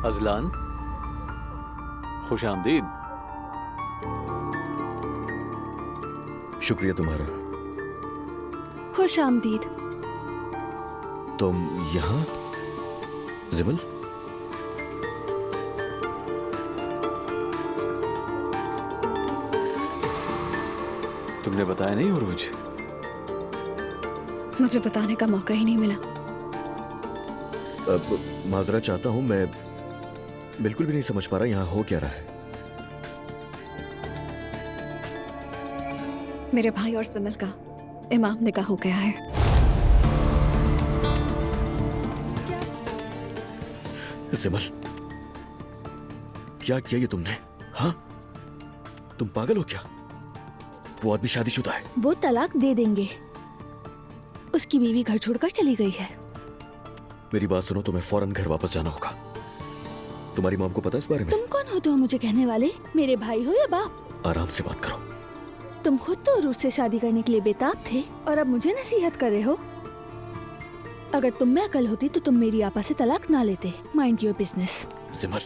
Azlan, खुश आमदीद। शुक्रिया तुम्हारा। खुश आमदीद। तुम यहाँ? जिमल, तुमने बताया नहीं उरूज? मुझे बताने का मौका ही नहीं मिला। माजरा चाहता हूँ, मैं बिल्कुल भी नहीं समझ पा रहा यहाँ हो क्या रहा है। मेरे भाई और सिमल का इमाम निकाह हो गया है। सिमल, क्या किया ये तुमने? हाँ, तुम पागल हो क्या? वो आदमी शादीशुदा है। वो तलाक दे देंगे। उसकी बीवी घर छोड़कर चली गई है। मेरी बात सुनो, तुम्हें फौरन घर वापस जाना होगा। तुम्हारी मॉम को पता है इस बारे में? तुम कौन होते हो मुझे कहने वाले? मेरे भाई हो या बाप? आराम से बात करो। तुम खुद तो रूस से शादी करने के लिए बेताब थे और अब मुझे नसीहत कर रहे हो। अगर तुम में अकल होती तो तुम मेरी आपा से तलाक ना लेते। Mind your business. सिमल,